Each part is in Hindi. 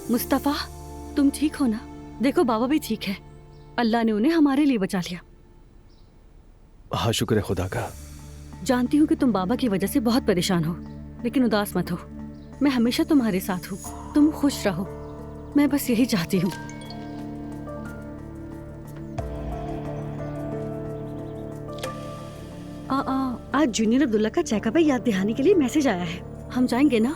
मुस्तफा, तुम ठीक हो ना? देखो बाबा भी ठीक है, अल्लाह ने उन्हें हमारे लिए बचा लिया। हाँ, शुक्र है खुदा का। जानती हूँ कि तुम बाबा की वजह से बहुत परेशान हो, लेकिन उदास मत हो। मैं हमेशा तुम्हारे साथ हूँ, तुम खुश रहो, मैं बस यही चाहती हूँ। आज जूनियर अब्दुल्ला का चेकअप है, याद दिलाने के लिए मैसेज आया है। हम जाएंगे ना?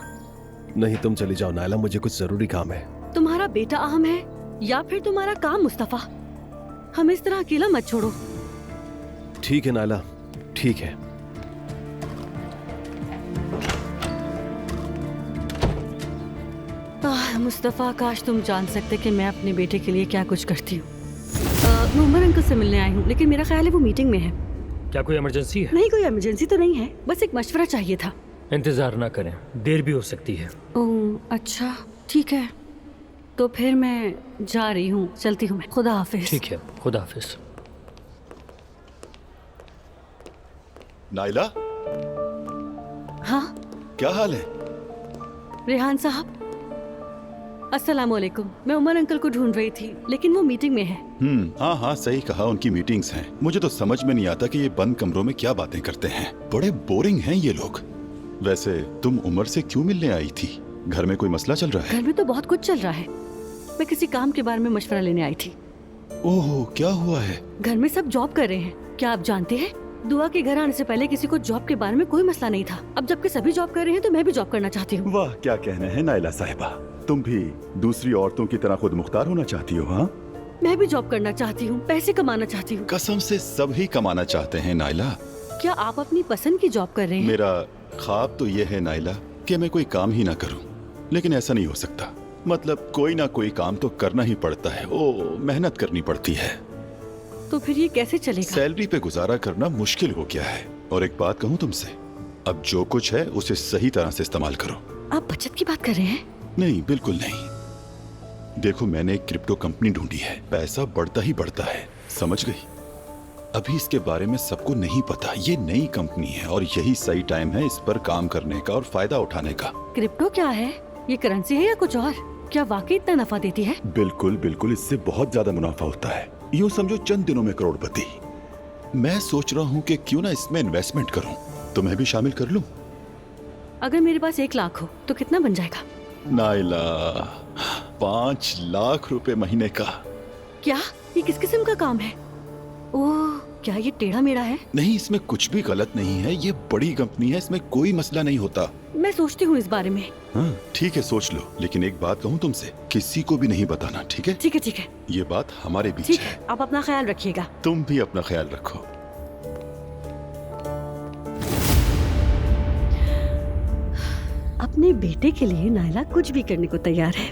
नहीं, तुम चली जाओ नायला, मुझे कुछ जरूरी काम है। तुम्हारा बेटा अहम है या फिर तुम्हारा काम मुस्तफा? हमें इस तरह अकेला मत छोड़ो। ठीक है नायला, ठीक है। मुस्तफा, काश तुम जान सकते कि मैं अपने बेटे के लिए क्या कुछ करती हूँ। मैं उमर अंकल से मिलने आई हूँ, लेकिन मेरा ख्याल है वो मीटिंग में है। क्या कोई इमरजेंसी है? नहीं, कोई इमरजेंसी तो नहीं है, बस एक मशवरा चाहिए था। इंतजार ना करें, देर भी हो सकती है। ओह अच्छा, ठीक है, तो फिर मैं जा रही हूँ, चलती हूँ मैं। खुदा हाफिज। ठीक है, खुदा हाफिज। नाइला, हाँ क्या हाल है? रेहान साहब, अस्सलाम वालेकुम। मैं उमर अंकल को ढूंढ रही थी, लेकिन वो मीटिंग में है। हाँ हाँ, सही कहा, उनकी मीटिंग्स हैं। मुझे तो समझ में नहीं आता कि ये बंद कमरों में क्या बातें करते हैं। बड़े बोरिंग हैं ये लोग। वैसे तुम उमर से क्यों मिलने आई थी? घर में कोई मसला चल रहा है? घर में तो बहुत कुछ चल रहा है, मैं किसी काम के बारे में मशवरा लेने आई थी। ओह, क्या हुआ है? घर में सब जॉब कर रहे हैं, क्या आप जानते हैं? दुआ के घर आने से पहले किसी को जॉब के बारे में कोई मसला नहीं था। अब जबकि सभी जॉब कर रहे हैं तो मैं भी जॉब करना चाहती हूँ। वाह, क्या कहने हैं नाइला साहिबा, तुम भी दूसरी औरतों की तरह खुद मुख्तार होना चाहती हो? हाँ, मैं भी जॉब करना चाहती हूँ, पैसे कमाना चाहती हूँ। कसम से सभी कमाना चाहते हैं नाइला। क्या आप अपनी पसंद की जॉब कर रहे हैं? मेरा ख्वाब तो ये है नाइला कि मैं कोई काम ही ना करूं, लेकिन ऐसा नहीं हो सकता। मतलब कोई ना कोई काम तो करना ही पड़ता है, ओ मेहनत करनी पड़ती है। तो फिर ये कैसे चलेगा? सैलरी पे गुजारा करना मुश्किल हो गया है। और एक बात कहूं तुमसे, अब जो कुछ है उसे सही तरह से इस्तेमाल करो। आप बचत की बात कर रहे हैं? नहीं, बिल्कुल नहीं। देखो, मैंने एक क्रिप्टो कंपनी ढूंढी है, पैसा बढ़ता ही बढ़ता है, समझ गई? अभी इसके बारे में सबको नहीं पता। ये नई कंपनी है और यही सही टाइम है इस पर काम करने का और फायदा उठाने का। क्रिप्टो क्या है? ये करेंसी है या कुछ और? क्या वाकई इतना नफा देती है? बिल्कुल बिल्कुल, इससे बहुत ज्यादा मुनाफा होता है। यूँ समझो चंद दिनों में करोड़पति। मैं सोच रहा हूँ कि क्यों ना इसमें इन्वेस्टमेंट करूँ, तुम्हें भी शामिल कर लूँ। अगर मेरे पास 1 लाख हो तो कितना बन जाएगा? नाइला, 5 लाख रुपए महीने का। क्या ये किस किस्म का काम है? ओह, क्या ये टेढ़ा मेढ़ा है? नहीं, इसमें कुछ भी गलत नहीं है, ये बड़ी कंपनी है, इसमें कोई मसला नहीं होता। मैं सोचती हूँ इस बारे में। हाँ ठीक है, सोच लो, लेकिन एक बात कहूँ तुमसे, किसी को भी नहीं बताना, ठीक है? ठीक है ठीक है ये बात हमारे बीच ठीक है। है, आप अपना ख्याल रखिएगा। तुम भी अपना ख्याल रखो। अपने बेटे के लिए नायला कुछ भी करने को तैयार है।